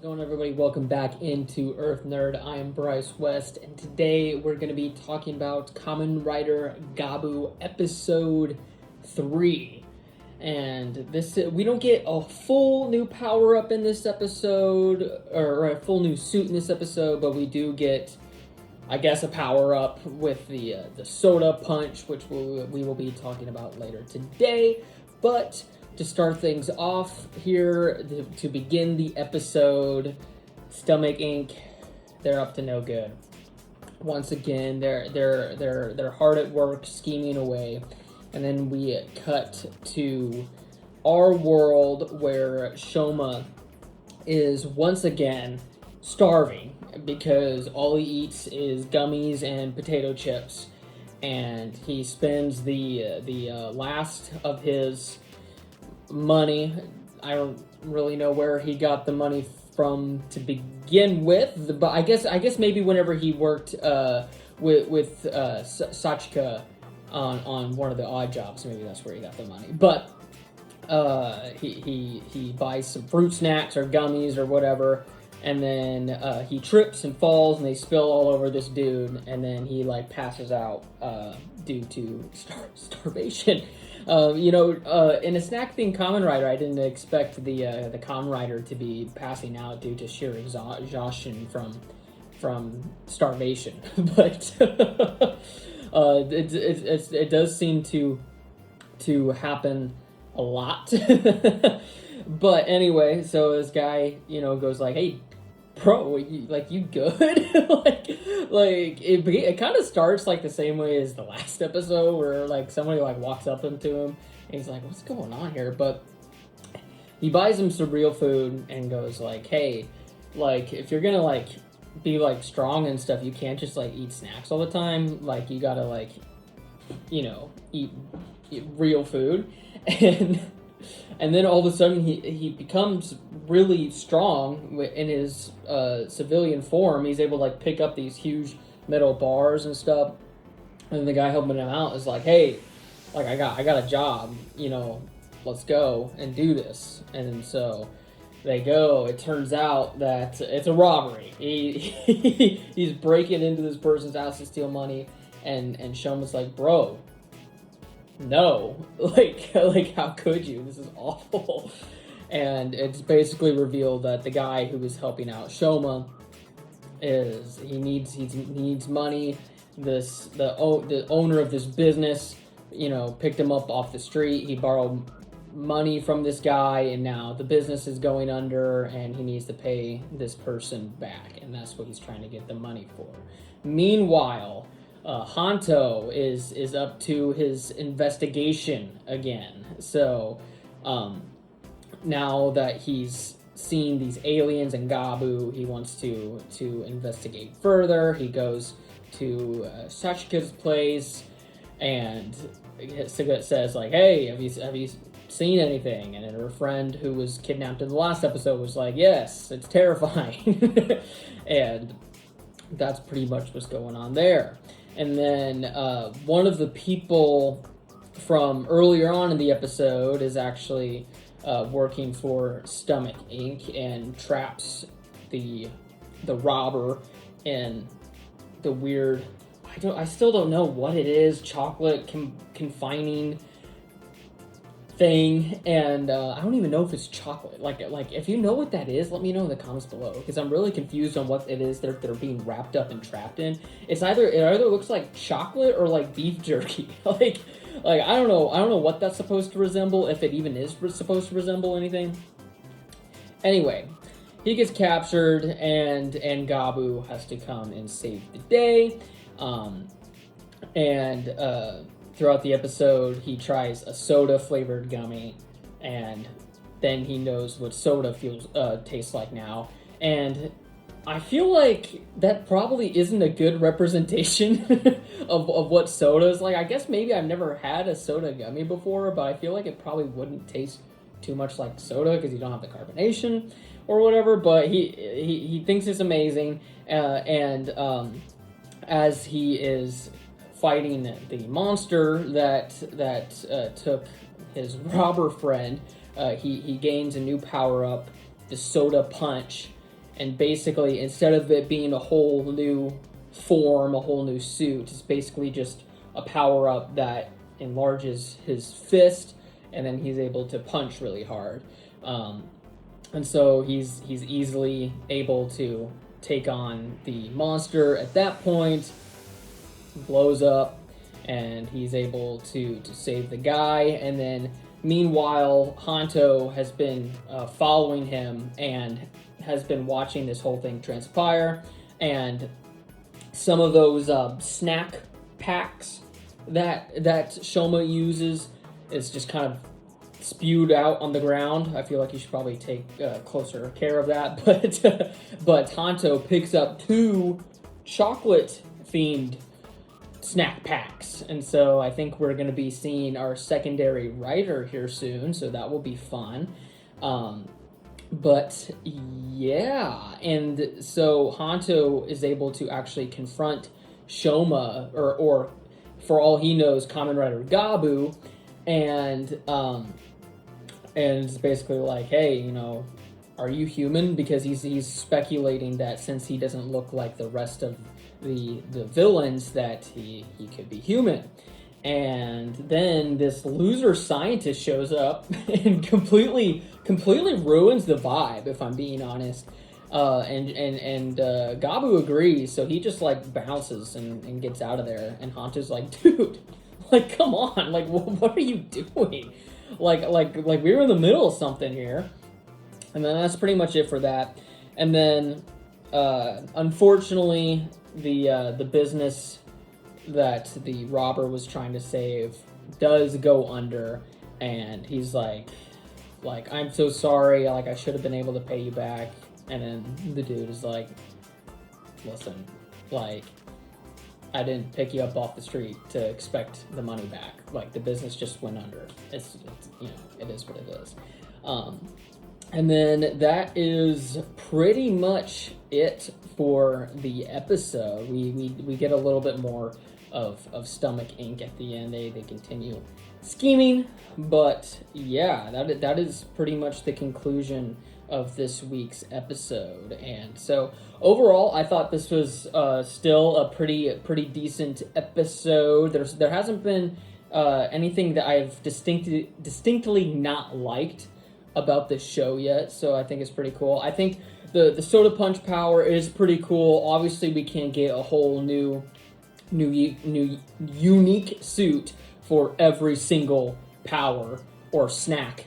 it going, everybody? Welcome back into Earth Nerd. I am Bryce West, and today we're going to be talking about Kamen Rider Gavv Episode 3. And this, we don't get a full new power-up in this episode, or a full new suit in this episode, but we do get, I guess, a power-up with the soda punch, which we will be talking about later today. But to start things off here, to begin the episode, Stomach Inc., they're up to no good. Once again, they're hard at work scheming away, and then we cut to our world where Shoma is once again starving because all he eats is gummies and potato chips, and he spends the last of his money. I don't really know where he got the money from to begin with, but I guess maybe whenever he worked with Sachika on one of the odd jobs, maybe that's where he got the money. But he buys some fruit snacks or gummies or whatever, and then he trips and falls, and they spill all over this dude, and then he passes out due to starvation. In a snack-themed Kamen Rider, I didn't expect the Kamen Rider to be passing out due to sheer exhaustion from starvation, but it does seem to happen a lot. But anyway, so this guy, goes like, "Hey, bro, you good?" It kind of starts the same way as the last episode, where somebody walks up into him and he's like, "What's going on here?" But he buys him some real food and goes like, "Hey, if you're gonna be strong and stuff, you can't just eat snacks all the time. You gotta eat real food." And then all of a sudden he becomes really strong in his civilian form. He's able to pick up these huge metal bars and stuff. And the guy helping him out is like, "Hey, I got a job, let's go and do this." And so they go. It turns out that it's a robbery. He's breaking into this person's house to steal money, and Shoma's like, "Bro, no, how could you? This is awful." And it's basically revealed that the guy who was helping out Shoma he needs money. The owner of this business, picked him up off the street. He borrowed money from this guy, and now the business is going under, and he needs to pay this person back, and that's what he's trying to get the money for. Meanwhile, Hanto is up to his investigation again. So, now that he's seen these aliens and Gavv, he wants to investigate further. He goes to Sachika's place and says "Hey, have you seen anything?" And then her friend who was kidnapped in the last episode was like, "Yes, it's terrifying." And that's pretty much what's going on there. And then one of the people from earlier on in the episode is actually working for Stomach Inc. and traps the robber in the weird, I still don't know what it is, chocolate confining thing, and I don't even know if it's chocolate. If you know what that is, let me know in the comments below, because I'm really confused on what it is they're being wrapped up and trapped in. It either looks like chocolate or beef jerky. I don't know what that's supposed to resemble, if it even is supposed to resemble anything. Anyway, he gets captured, and Gavv has to come and save the day. Throughout the episode, he tries a soda-flavored gummy, and then he knows what soda tastes like now. And I feel like that probably isn't a good representation of what soda is like. I guess maybe I've never had a soda gummy before, but I feel like it probably wouldn't taste too much like soda because you don't have the carbonation or whatever. But he thinks it's amazing, and as he is fighting the monster that took his robber friend, he gains a new power-up, the soda punch, and basically instead of it being a whole new form, a whole new suit, it's basically just a power-up that enlarges his fist, and then he's able to punch really hard. And so he's easily able to take on the monster at that point, blows up, and he's able to save the guy. And then meanwhile, Hanto has been following him and has been watching this whole thing transpire, and some of those snack packs that Shoma uses is just kind of spewed out on the ground. I feel like you should probably take closer care of that, but Hanto picks up 2 chocolate-themed snack packs, and so I think we're going to be seeing our secondary rider here soon, so that will be fun. But yeah, and so Hanto is able to actually confront Shoma, or for all he knows, Kamen Rider Gavv, and it's basically like, hey, you know, are you human? Because he's speculating that since he doesn't look like the rest of the villains, that he could be human. And then this loser scientist shows up and completely ruins the vibe, if I'm being honest. And Gavv agrees, so he just like bounces and gets out of there. And Hanto's like, dude, like, come on, like, what are you doing? Like we were in the middle of something here. And then that's pretty much it for that. And then, unfortunately, the business that the robber was trying to save does go under, and he's like, I'm so sorry, like, I should have been able to pay you back. And then the dude is like, listen, like, I didn't pick you up off the street to expect the money back. Like, the business just went under. It's you know, it is what it is. And then that is pretty much it for the episode. We get a little bit more of stomach ink at the end. They continue scheming, but yeah, that is pretty much the conclusion of this week's episode. And so overall, I thought this was still a pretty decent episode. There hasn't been anything that I've distinctly not liked about this show yet, so I think it's pretty cool. I think the Soda Punch power is pretty cool. Obviously, we can't get a whole new unique suit for every single power or snack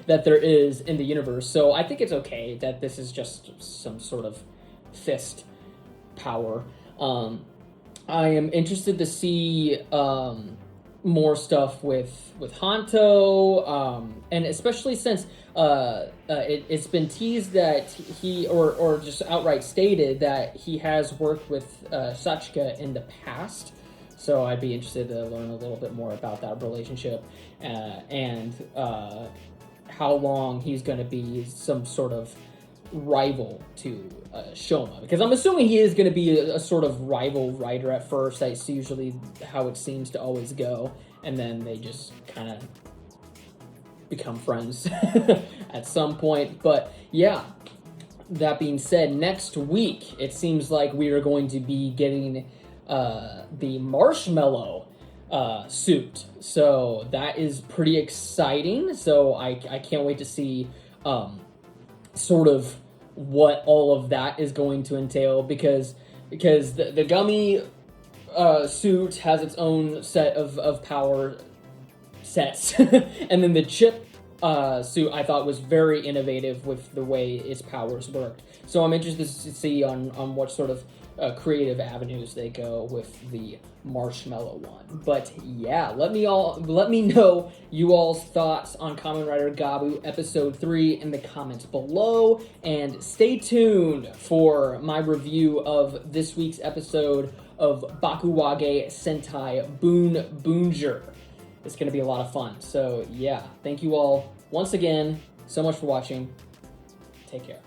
that there is in the universe. So I think it's okay that this is just some sort of fist power. I am interested to see more stuff with Hanto, and especially since it's been teased that he, or just outright stated that he has worked with Sachika in the past. So I'd be interested to learn a little bit more about that relationship, and how long he's going to be some sort of rival to Shoma, because I'm assuming he is going to be a sort of rival writer at first. That's usually how it seems to always go, and then they just kind of become friends at some point. But yeah, that being said, next week it seems like we are going to be getting the marshmallow suit, so that is pretty exciting. So I can't wait to see sort of what all of that is going to entail, because the gummy suit has its own set of power sets, and then the chip suit I thought was very innovative with the way its powers worked. So I'm interested to see on what sort of creative avenues they go with the marshmallow one. But yeah, let me know you all's thoughts on Kamen Rider Gavv episode 3 in the comments below, and stay tuned for my review of this week's episode of Bakuwage Sentai Boonjer. It's going to be a lot of fun. So yeah, thank you all once again so much for watching. Take care.